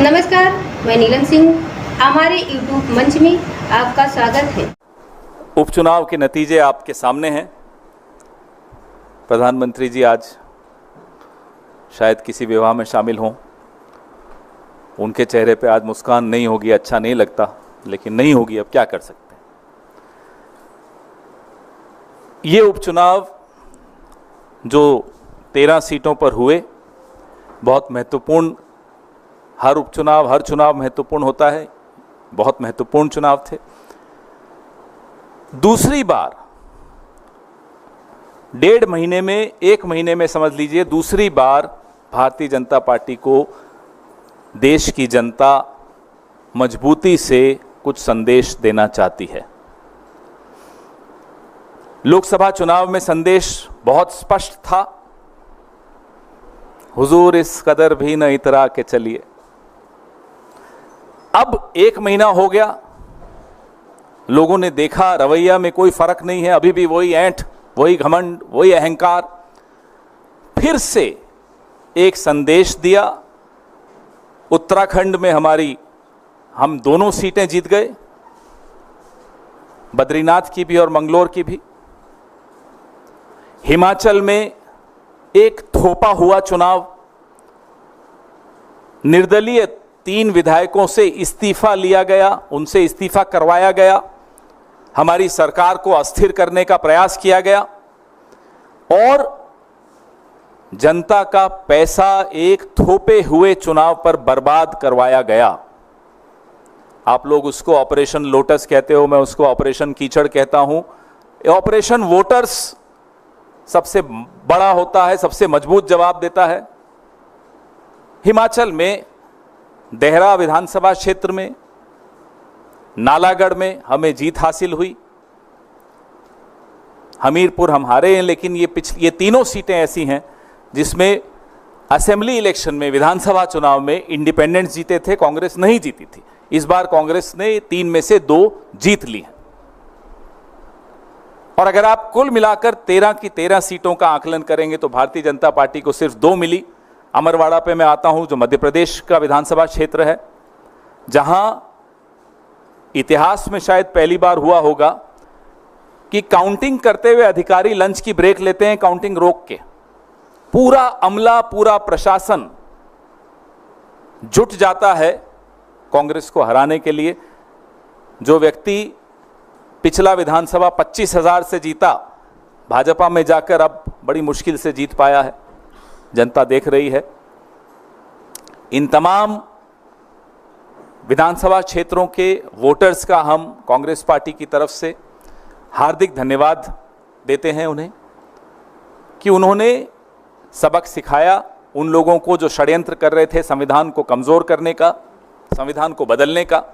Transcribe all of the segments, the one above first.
नमस्कार, मैं नीलम सिंह, हमारे यूट्यूब मंच में आपका स्वागत है। उपचुनाव के नतीजे आपके सामने हैं। प्रधानमंत्री जी आज शायद किसी विवाह में शामिल हों, उनके चेहरे पे आज मुस्कान नहीं होगी, अच्छा नहीं लगता, लेकिन नहीं होगी, अब क्या कर सकते हैं। ये उपचुनाव जो 13 सीटों पर हुए, बहुत महत्वपूर्ण, हर उपचुनाव हर चुनाव महत्वपूर्ण होता है, बहुत महत्वपूर्ण चुनाव थे। दूसरी बार 1.5 महीने में, 1 महीने में समझ लीजिए, दूसरी बार भारतीय जनता पार्टी को देश की जनता मजबूती से कुछ संदेश देना चाहती है। लोकसभा चुनाव में संदेश बहुत स्पष्ट था, हुजूर इस कदर भी न इतरा के चलिए। अब 1 महीना हो गया, लोगों ने देखा रवैया में कोई फर्क नहीं है, अभी भी वही ऐंठ, वही घमंड, वही अहंकार। फिर से एक संदेश दिया। उत्तराखंड में हम दोनों सीटें जीत गए, बद्रीनाथ की भी और मंगलोर की भी। हिमाचल में एक थोपा हुआ चुनाव, निर्दलीय 3 विधायकों से इस्तीफा लिया गया, उनसे इस्तीफा करवाया गया, हमारी सरकार को अस्थिर करने का प्रयास किया गया और जनता का पैसा एक थोपे हुए चुनाव पर बर्बाद करवाया गया। आप लोग उसको ऑपरेशन लोटस कहते हो, मैं उसको ऑपरेशन कीचड़ कहता हूं। ऑपरेशन वोटर्स सबसे बड़ा होता है, सबसे मजबूत जवाब देता है। हिमाचल में देहरा विधानसभा क्षेत्र में, नालागढ़ में हमें जीत हासिल हुई। हमीरपुर हम हारे हैं, लेकिन ये तीनों सीटें ऐसी हैं जिसमें असेंबली इलेक्शन में, विधानसभा चुनाव में इंडिपेंडेंट्स जीते थे, कांग्रेस नहीं जीती थी। इस बार कांग्रेस ने 3 में से 2 जीत ली हैं। और अगर आप कुल मिलाकर 13 की 13 सीटों का आकलन करेंगे तो भारतीय जनता पार्टी को सिर्फ 2 मिली। अमरवाड़ा पे मैं आता हूं, जो मध्य प्रदेश का विधानसभा क्षेत्र है, जहां इतिहास में शायद पहली बार हुआ होगा कि काउंटिंग करते हुए अधिकारी लंच की ब्रेक लेते हैं, काउंटिंग रोक के। पूरा अमला, पूरा प्रशासन जुट जाता है कांग्रेस को हराने के लिए। जो व्यक्ति पिछला विधानसभा 25,000 से जीता, भाजपा में जाकर अब बड़ी मुश्किल से जीत पाया है, जनता देख रही है। इन तमाम विधानसभा क्षेत्रों के वोटर्स का हम कांग्रेस पार्टी की तरफ से हार्दिक धन्यवाद देते हैं उन्हें कि उन्होंने सबक सिखाया उन लोगों को जो षड्यंत्र कर रहे थे संविधान को कमजोर करने का, संविधान को बदलने का,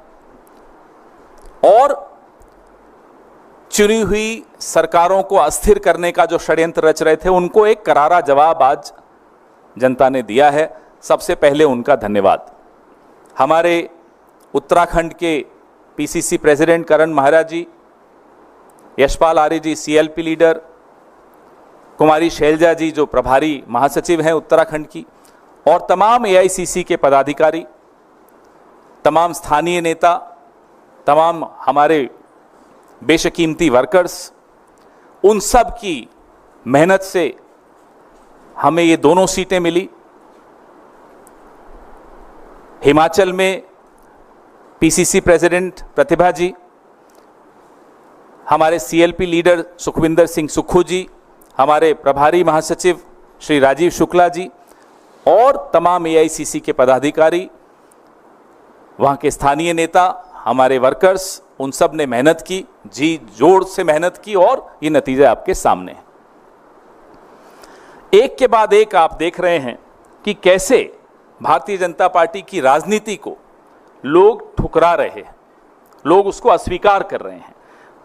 और चुनी हुई सरकारों को अस्थिर करने का जो षड्यंत्र रच रहे थे, उनको एक करारा जवाब आज जनता ने दिया है। सबसे पहले उनका धन्यवाद। हमारे उत्तराखंड के पीसीसी प्रेसिडेंट करण महाराज जी, यशपाल आर्य जी सीएलपी लीडर, कुमारी शैलजा जी जो प्रभारी महासचिव हैं उत्तराखंड की, और तमाम एआईसीसी के पदाधिकारी, तमाम स्थानीय नेता, तमाम हमारे बेशकीमती वर्कर्स, उन सब की मेहनत से हमें ये दोनों सीटें मिली। हिमाचल में पीसीसी प्रेसिडेंट प्रतिभा जी, हमारे सीएलपी लीडर सुखविंदर सिंह सुक्खू जी, हमारे प्रभारी महासचिव श्री राजीव शुक्ला जी और तमाम एआईसीसी के पदाधिकारी, वहाँ के स्थानीय नेता, हमारे वर्कर्स, उन सब ने मेहनत की, जी जोर से मेहनत की, और ये नतीजे आपके सामने हैं। एक के बाद एक आप देख रहे हैं कि कैसे भारतीय जनता पार्टी की राजनीति को लोग ठुकरा रहे हैं, लोग उसको अस्वीकार कर रहे हैं,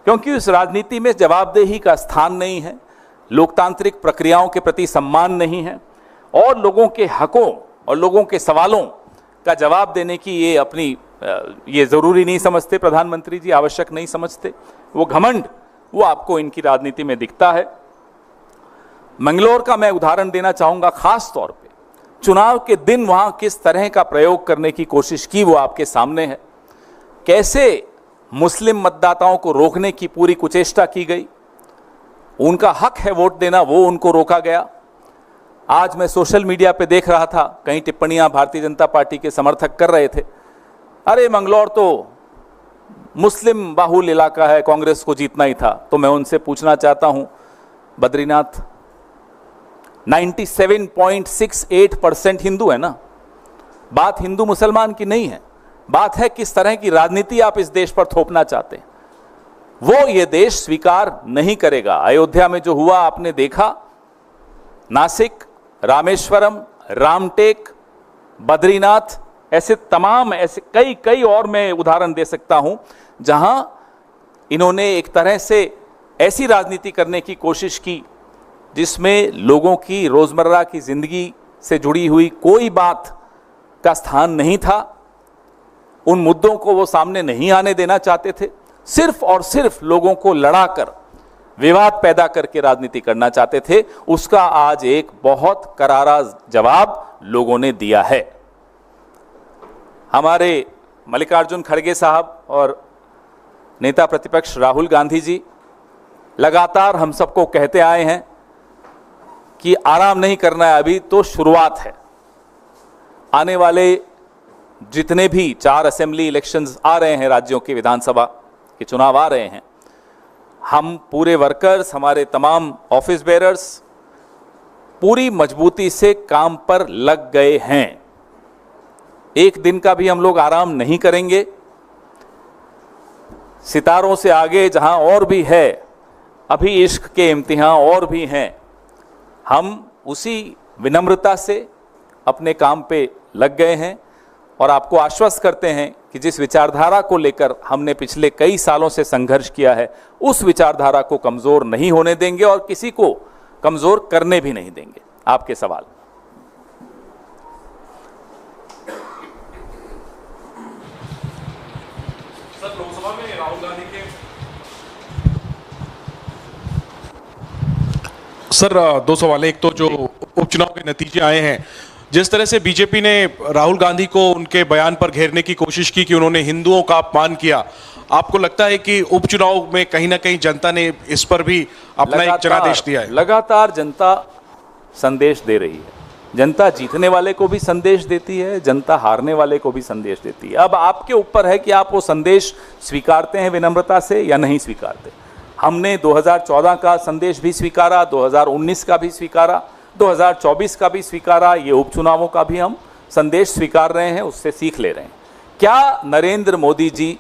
क्योंकि उस राजनीति में जवाबदेही का स्थान नहीं है, लोकतांत्रिक प्रक्रियाओं के प्रति सम्मान नहीं है, और लोगों के हकों और लोगों के सवालों का जवाब देने की ये ज़रूरी नहीं समझते प्रधानमंत्री जी, आवश्यक नहीं समझते। वो घमंड, वो आपको इनकी राजनीति में दिखता है। मंगलोर का मैं उदाहरण देना चाहूँगा खास तौर पे, चुनाव के दिन वहां किस तरह का प्रयोग करने की कोशिश की वो आपके सामने है। कैसे मुस्लिम मतदाताओं को रोकने की पूरी कुचेष्टा की गई, उनका हक है वोट देना, वो उनको रोका गया। आज मैं सोशल मीडिया पे देख रहा था, कई टिप्पणियां भारतीय जनता पार्टी के समर्थक कर रहे थे, अरे मंगलौर तो मुस्लिम बाहुल इलाका है, कांग्रेस को जीतना ही था। तो मैं उनसे पूछना चाहता हूं, बद्रीनाथ 97.68% हिंदू है ना। बात हिंदू मुसलमान की नहीं है, बात है किस तरह की राजनीति आप इस देश पर थोपना चाहते हैं। वो ये देश स्वीकार नहीं करेगा। अयोध्या में जो हुआ आपने देखा, नासिक, रामेश्वरम, रामटेक, बद्रीनाथ, ऐसे तमाम ऐसे कई और मैं उदाहरण दे सकता हूं जहां इन्होंने एक तरह से ऐसी राजनीति करने की कोशिश की जिसमें लोगों की रोजमर्रा की जिंदगी से जुड़ी हुई कोई बात का स्थान नहीं था। उन मुद्दों को वो सामने नहीं आने देना चाहते थे, सिर्फ और सिर्फ लोगों को लड़ाकर, विवाद पैदा करके राजनीति करना चाहते थे। उसका आज एक बहुत करारा जवाब लोगों ने दिया है। हमारे मल्लिकार्जुन खड़गे साहब और नेता प्रतिपक्ष राहुल गांधी जी लगातार हम सबको कहते आए हैं कि आराम नहीं करना है, अभी तो शुरुआत है। आने वाले जितने भी 4 असेंबली इलेक्शंस आ रहे हैं, राज्यों के विधानसभा के चुनाव आ रहे हैं, हम पूरे वर्कर्स, हमारे तमाम ऑफिस बेरर्स पूरी मजबूती से काम पर लग गए हैं। एक दिन का भी हम लोग आराम नहीं करेंगे। सितारों से आगे जहां और भी है, अभी इश्क के इम्तिहान और भी हैं, हम उसी विनम्रता से अपने काम पे लग गए हैं और आपको आश्वस्त करते हैं कि जिस विचारधारा को लेकर हमने पिछले कई सालों से संघर्ष किया है, उस विचारधारा को कमजोर नहीं होने देंगे और किसी को कमजोर करने भी नहीं देंगे। आपके सवाल। सर, लोकसभा में राहुल गांधी के सर 2 सवाल। एक तो जो उपचुनाव के नतीजे आए हैं, जिस तरह से बीजेपी ने राहुल गांधी को उनके बयान पर घेरने की कोशिश की कि उन्होंने हिंदुओं का अपमान किया, आपको लगता है कि उपचुनाव में कहीं ना कहीं जनता ने इस पर भी अपना एक जनादेश दिया है? लगातार जनता संदेश दे रही है। जनता जीतने वाले को भी संदेश देती है, जनता हारने वाले को भी संदेश देती है। अब आपके ऊपर है कि आप वो संदेश स्वीकारते हैं विनम्रता से या नहीं स्वीकारते। हमने 2014 का संदेश भी स्वीकारा, 2019 का भी स्वीकारा, 2024 का भी स्वीकारा, ये उपचुनावों का भी हम संदेश स्वीकार रहे हैं, उससे सीख ले रहे हैं। क्या नरेंद्र मोदी जी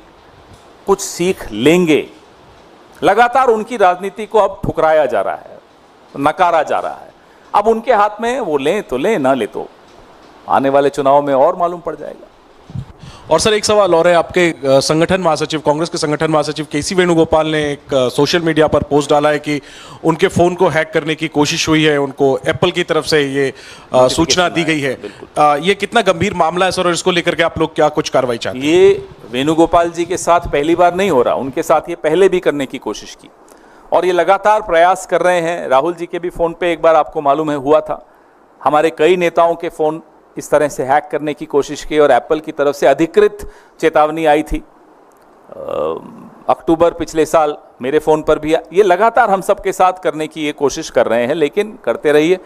कुछ सीख लेंगे? लगातार उनकी राजनीति को अब ठुकराया जा रहा है, नकारा जा रहा है। अब उनके हाथ में, वो लें तो लें, ना ले तो आने वाले चुनाव में और मालूम पड़ जाएगा। और सर, एक सवाल और है। आपके संगठन महासचिव, कांग्रेस के संगठन महासचिव केसी वेणुगोपाल ने एक सोशल मीडिया पर पोस्ट डाला है कि उनके फोन को हैक करने की कोशिश हुई है, उनको एप्पल की तरफ से ये सूचना दी गई है। ये कितना गंभीर मामला है सर, और इसको लेकर के आप लोग क्या कुछ कार्रवाई चाहते हैं? ये वेणुगोपाल जी के साथ पहली बार नहीं हो रहा, उनके साथ ये पहले भी करने की कोशिश की और ये लगातार प्रयास कर रहे हैं। राहुल जी के भी फोन पे एक बार आपको मालूम है हुआ था। हमारे कई नेताओं के फोन इस तरह से हैक करने की कोशिश की और एप्पल की तरफ से अधिकृत चेतावनी आई थी अक्टूबर पिछले साल। मेरे फ़ोन पर भी ये लगातार हम सबके साथ करने की ये कोशिश कर रहे हैं, लेकिन करते रहिए।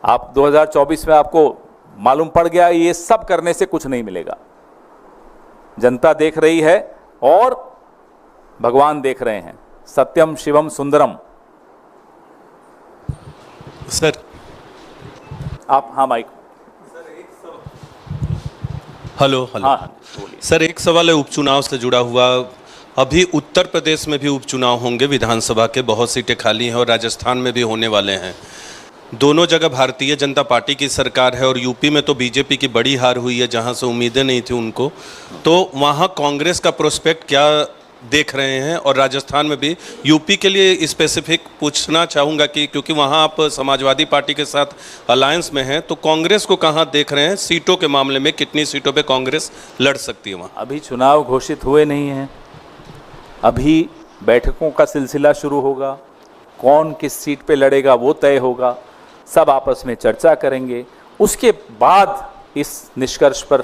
आप 2024 में आपको मालूम पड़ गया, ये सब करने से कुछ नहीं मिलेगा। जनता देख रही है और भगवान देख रहे हैं। सत्यम शिवम सुंदरम। सर आप, हाँ माइक। हेलो। हाँ, सर, एक सवाल है उपचुनाव से जुड़ा हुआ। अभी उत्तर प्रदेश में भी उपचुनाव होंगे विधानसभा के, बहुत सीटें खाली हैं, और राजस्थान में भी होने वाले हैं। दोनों जगह भारतीय जनता पार्टी की सरकार है और यूपी में तो बीजेपी की बड़ी हार हुई है, जहां से उम्मीदें नहीं थी उनको। तो वहां कांग्रेस का प्रोस्पेक्ट क्या देख रहे हैं? और राजस्थान में भी, यूपी के लिए स्पेसिफिक पूछना चाहूँगा कि क्योंकि वहाँ आप समाजवादी पार्टी के साथ अलायंस में हैं, तो कांग्रेस को कहाँ देख रहे हैं सीटों के मामले में? कितनी सीटों पे कांग्रेस लड़ सकती है वहाँ? अभी चुनाव घोषित हुए नहीं हैं, अभी बैठकों का सिलसिला शुरू होगा। कौन किस सीट पे लड़ेगा वो तय होगा, सब आपस में चर्चा करेंगे उसके बाद इस निष्कर्ष पर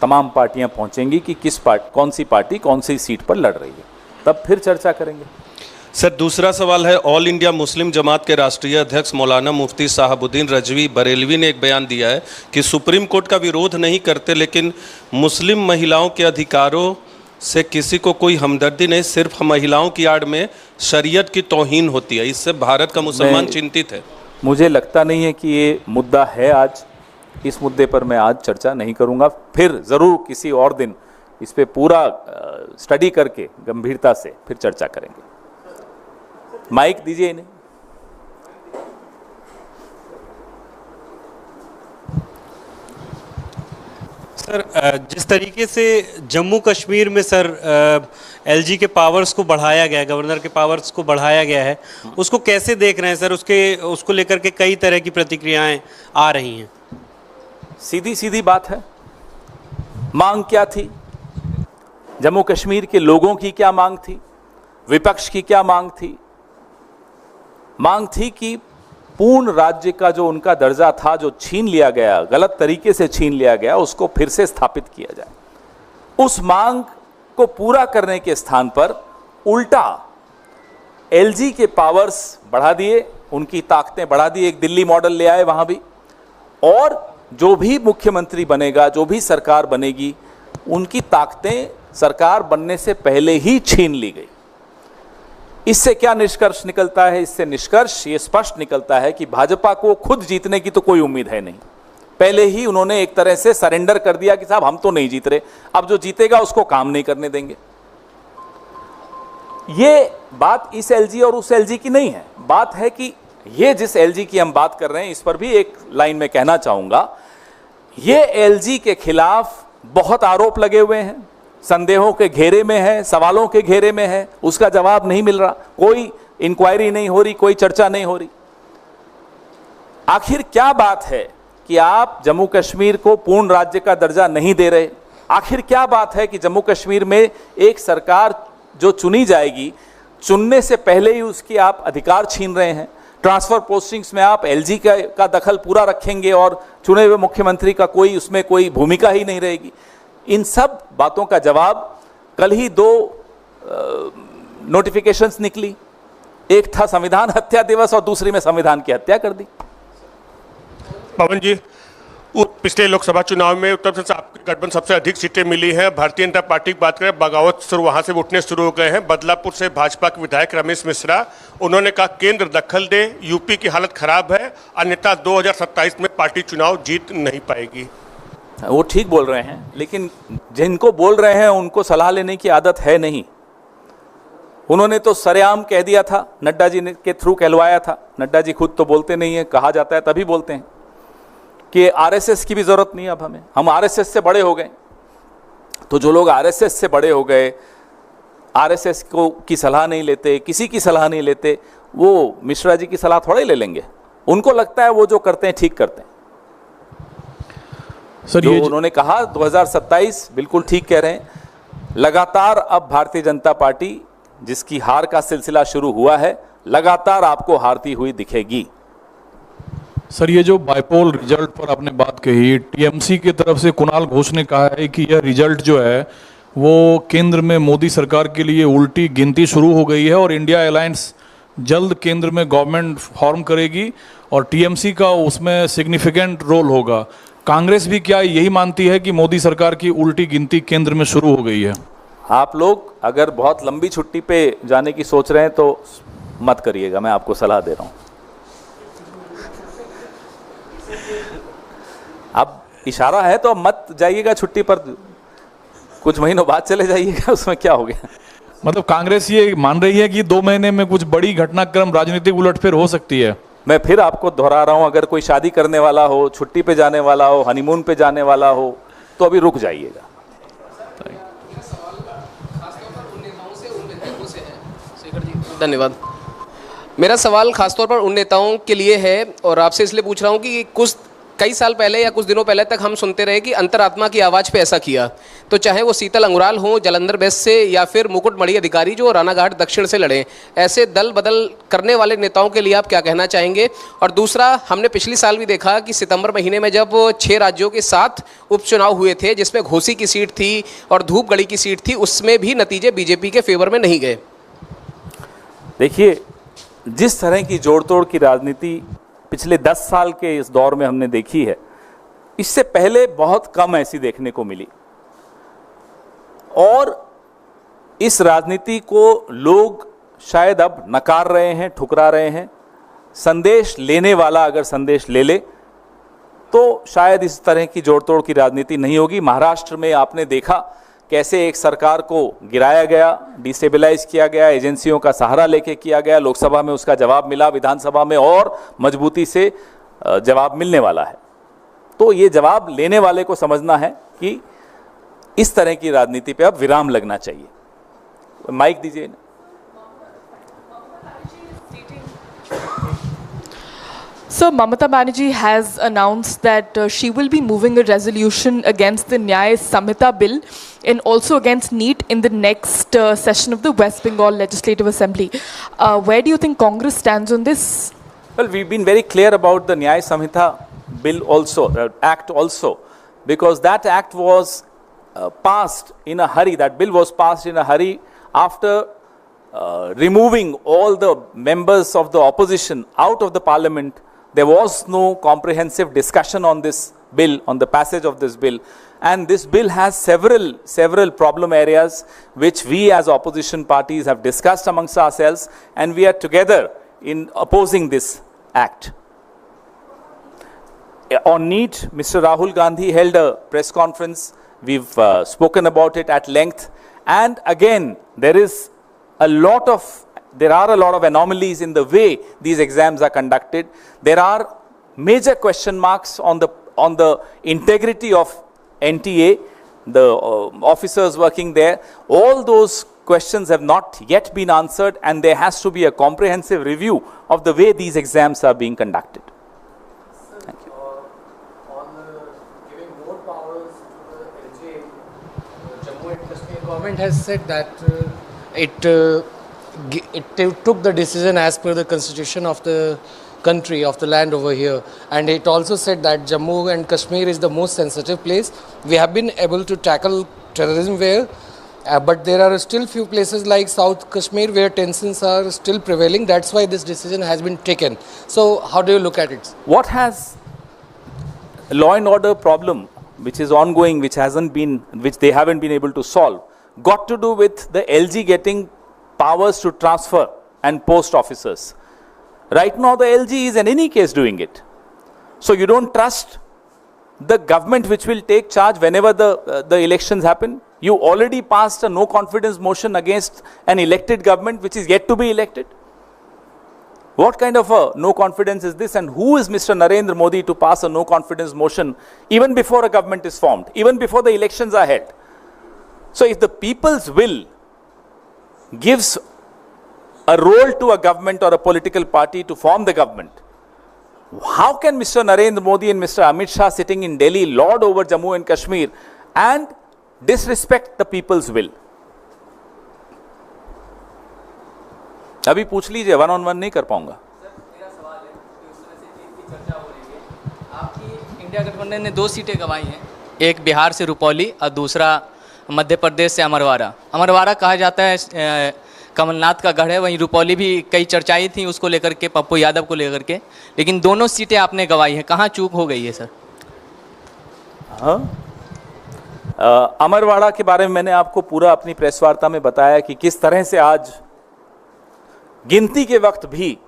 तमाम पार्टियां पहुंचेंगी कि कौन सी पार्टी कौन सी सीट पर लड़ रही है, तब फिर चर्चा करेंगे। सर दूसरा सवाल है, ऑल इंडिया मुस्लिम जमात के राष्ट्रीय अध्यक्ष मौलाना मुफ्ती साहबुद्दीन रजवी बरेलवी ने एक बयान दिया है कि सुप्रीम कोर्ट का विरोध नहीं करते, लेकिन मुस्लिम महिलाओं के अधिकारों से किसी को कोई हमदर्दी नहीं, सिर्फ महिलाओं की आड़ में शरीयत की तौहीन होती है। इससे भारत का मुसलमान चिंतित है। मुझे लगता नहीं है कि ये मुद्दा है आज। इस मुद्दे पर मैं आज चर्चा नहीं करूंगा, फिर ज़रूर किसी और दिन इस पे पूरा स्टडी करके गंभीरता से फिर चर्चा करेंगे। माइक दीजिए इन्हें। सर जिस तरीके से जम्मू कश्मीर में सर एलजी के पावर्स को बढ़ाया गया है, गवर्नर के पावर्स को बढ़ाया गया है, उसको कैसे देख रहे हैं सर? उसको लेकर के कई तरह की प्रतिक्रियाएं आ रही हैं। सीधी सीधी बात है, मांग क्या थी, जम्मू कश्मीर के लोगों की क्या मांग थी, विपक्ष की क्या मांग थी? मांग थी कि पूर्ण राज्य का जो उनका दर्जा था, जो छीन लिया गया, गलत तरीके से छीन लिया गया, उसको फिर से स्थापित किया जाए। उस मांग को पूरा करने के स्थान पर उल्टा एलजी के पावर्स बढ़ा दिए, उनकी ताकतें बढ़ा दी, एक दिल्ली मॉडल ले आए वहां भी, और जो भी मुख्यमंत्री बनेगा, जो भी सरकार बनेगी, उनकी ताकतें सरकार बनने से पहले ही छीन ली गई। इससे क्या निष्कर्ष निकलता है? इससे निष्कर्ष ये स्पष्ट निकलता है कि भाजपा को खुद जीतने की तो कोई उम्मीद है नहीं। पहले ही उन्होंने एक तरह से सरेंडर कर दिया कि साहब हम तो नहीं जीत रहे, अब जो जीतेगा उसको काम नहीं करने देंगे। ये बात इस एलजी और उस एलजी की नहीं है, बात है कि ये जिस एलजी की हम बात कर रहे हैं, इस पर भी एक लाइन में कहना चाहूंगा, ये एलजी के खिलाफ बहुत आरोप लगे हुए हैं, संदेहों के घेरे में है, सवालों के घेरे में है, उसका जवाब नहीं मिल रहा, कोई इंक्वायरी नहीं हो रही, कोई चर्चा नहीं हो रही। आखिर क्या बात है कि आप जम्मू कश्मीर को पूर्ण राज्य का दर्जा नहीं दे रहे? आखिर क्या बात है कि जम्मू कश्मीर में एक सरकार जो चुनी जाएगी, चुनने से पहले ही उसकी आप अधिकार छीन रहे हैं? ट्रांसफर पोस्टिंग्स में आप एलजी का दखल पूरा रखेंगे और चुने हुए मुख्यमंत्री का उसमें कोई भूमिका ही नहीं रहेगी। इन सब बातों का जवाब कल ही 2 नोटिफिकेशंस निकली, एक था संविधान हत्या दिवस और दूसरी में संविधान की हत्या कर दी। पवन जी, पिछले लोकसभा चुनाव में उत्तर प्रदेश आपके गठबंधन सबसे अधिक सीटें मिली हैं। भारतीय जनता पार्टी की बात करें, बगावत शुरू वहां से उठने शुरू हो गए हैं। बदलापुर से भाजपा के विधायक रमेश मिश्रा, उन्होंने कहा केंद्र दखल दे, यूपी की हालत खराब है, अन्यथा 2027 में पार्टी चुनाव जीत नहीं पाएगी। वो ठीक बोल रहे हैं, लेकिन जिनको बोल रहे हैं उनको सलाह लेने की आदत है नहीं। उन्होंने तो सरेआम कह दिया था, नड्डा जी ने के थ्रू कहलवाया था। नड्डा जी खुद तो बोलते नहीं है, कहा जाता है तभी बोलते हैं कि आरएसएस की भी जरूरत नहीं है, अब हम आरएसएस से बड़े हो गए। तो जो लोग आरएसएस से बड़े हो गए, आरएसएस की सलाह नहीं लेते, किसी की सलाह नहीं लेते, वो मिश्रा जी की सलाह थोड़े ले लेंगे। उनको लगता है वो जो करते हैं ठीक करते हैं। सर जो उन्होंने कहा 2027 बिल्कुल ठीक कह रहे हैं। लगातार अब भारतीय जनता पार्टी, जिसकी हार का सिलसिला शुरू हुआ है, लगातार आपको हारती हुई दिखेगी। सर ये जो बाइपोल रिजल्ट पर आपने बात कही, टीएमसी की तरफ से कुणाल घोष ने कहा है कि यह रिजल्ट जो है वो केंद्र में मोदी सरकार के लिए उल्टी गिनती शुरू हो गई है और इंडिया अलायंस जल्द केंद्र में गवर्नमेंट फॉर्म करेगी और टीएमसी का उसमें सिग्निफिकेंट रोल होगा। कांग्रेस भी क्या यही मानती है कि मोदी सरकार की उल्टी गिनती केंद्र में शुरू हो गई है? आप लोग अगर बहुत लंबी छुट्टी पे जाने की सोच रहे हैं तो मत करिएगा, मैं आपको सलाह दे रहा हूं। अब इशारा है तो मत जाइएगा छुट्टी पर, कुछ महीनों बाद चले जाइएगा, उसमें क्या हो गया? मतलब कांग्रेस ये मान रही है कि 2 महीने में कुछ बड़ी घटनाक्रम, राजनीतिक उलटफेर हो सकती है। मैं फिर आपको दोहरा रहा हूं, अगर कोई शादी करने वाला हो, छुट्टी पे जाने वाला हो, हनीमून पे जाने वाला हो, तो अभी रुक जाइएगा। धन्यवाद। मेरा सवाल खासतौर पर उन नेताओं के लिए है और आपसे इसलिए पूछ रहा हूं कि कुछ कई साल पहले या कुछ दिनों पहले तक हम सुनते रहे कि अंतरात्मा की आवाज़ पे ऐसा किया, तो चाहे वो शीतल अंगुराल हो जलंधर वेस्ट से या फिर मुकुटमणि अधिकारी जो रानाघाट दक्षिण से लड़े, ऐसे दल बदल करने वाले नेताओं के लिए आप क्या कहना चाहेंगे? और दूसरा, हमने पिछली साल भी देखा कि सितंबर महीने में जब 6 राज्यों के 7 उपचुनाव हुए थे जिसमें घोसी की सीट थी और धूपगढ़ी की सीट थी, उसमें भी नतीजे बीजेपी के फेवर में नहीं गए। देखिए, जिस तरह की जोड़ तोड़ की राजनीति पिछले 10 साल के इस दौर में हमने देखी है, इससे पहले बहुत कम ऐसी देखने को मिली। और इस राजनीति को लोग शायद अब नकार रहे हैं, ठुकरा रहे हैं। संदेश लेने वाला अगर संदेश ले ले तो शायद इस तरह की जोड़ तोड़ की राजनीति नहीं होगी। महाराष्ट्र में आपने देखा कैसे एक सरकार को गिराया गया, डिस्टेबलाइज किया गया, एजेंसियों का सहारा लेके किया गया। लोकसभा में उसका जवाब मिला, विधानसभा में और मजबूती से जवाब मिलने वाला है। तो ये जवाब लेने वाले को समझना है कि इस तरह की राजनीति पे अब विराम लगना चाहिए। माइक दीजिए। So Mamata Banerjee has announced that she will be moving a resolution against the Nyaya Samhita bill and also against NEET in the next session of the West Bengal Legislative Assembly. Where do you think Congress stands on this? Well, we've been very clear about the Nyaya Samhita bill also, act also, because that act was passed in a hurry. That bill was passed in a hurry after removing all the members of the opposition out of the parliament. There was no comprehensive discussion on this bill, on the passage of this bill, and this bill has several problem areas which we as opposition parties have discussed amongst ourselves, and we are together in opposing this act. On NEET, Mr. Rahul Gandhi held a press conference. We've spoken about it at length, and again there are a lot of anomalies in the way these exams are conducted. There are major question marks on the integrity of NTA, the officers working there. All those questions have not yet been answered, and there has to be a comprehensive review of the way these exams are being conducted. Thank you. On giving more powers to the LG, Jammu and Kashmir government has said that it took the decision as per the constitution of the country, of the land over here, and it also said that Jammu and Kashmir is the most sensitive place. We have been able to tackle terrorism there, but there are still few places like South Kashmir where tensions are still prevailing. That's why this decision has been taken. So how do you look at it? What has law and order problem which is ongoing, which they haven't been able to solve, got to do with the LG getting powers to transfer and post officers? Right now the LG is in any case doing it. So you don't trust the government which will take charge whenever the elections happen? You already passed a no confidence motion against an elected government which is yet to be elected. What kind of a no confidence is this, and who is Mr. Narendra Modi to pass a no confidence motion even before a government is formed, even before the elections are held? So if the people's will gives a role to a government or a political party to form the government, how can Mr. Narendra Modi and Mr. Amit Shah sitting in Delhi lord over Jammu and Kashmir and disrespect the people's will? अभी पूछ लीजिए, 1-on-1 नहीं कर पाऊंगा। मेरा सवाल है कि उस तरह से जीत की चर्चा हो रही है, आपकी इंडिया गठबंधन ने 2 सीटें गंवाई हैं, एक बिहार से रुपौली और दूसरा मध्य प्रदेश से अमरवाड़ा। अमरवाड़ा कहा जाता है कमलनाथ का गढ़ है, वहीं रुपौली भी कई चर्चाएं थी उसको लेकर के, पप्पू यादव को लेकर के, लेकिन दोनों सीटें आपने गंवाई हैं। कहाँ चूक हो गई है सर? हाँ, अमरवाड़ा के बारे में मैंने आपको पूरा अपनी प्रेस वार्ता में बताया कि किस तरह से आज गिनती के वक्त भी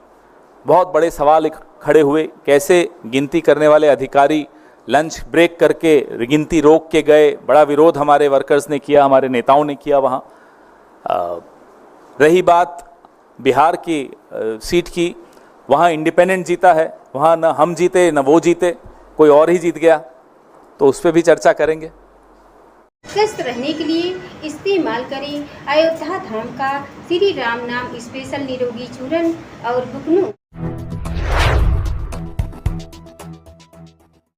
बहुत बड़े सवाल खड़े हुए। कैसे गिनती करने वाले अधिकारी लंच ब्रेक करके गिनती रोक के गए। बड़ा विरोध हमारे वर्कर्स ने किया, हमारे नेताओं ने किया वहाँ। रही बात बिहार की सीट की, वहाँ इंडिपेंडेंट जीता है, वहाँ न हम जीते न वो जीते, कोई और ही जीत गया, तो उस पर भी चर्चा करेंगे। स्वस्थ रहने के लिए इस्तेमाल करें अयोध्या धाम का श्री राम नाम स्पेशल निरोगी चूर्ण और बुकनू।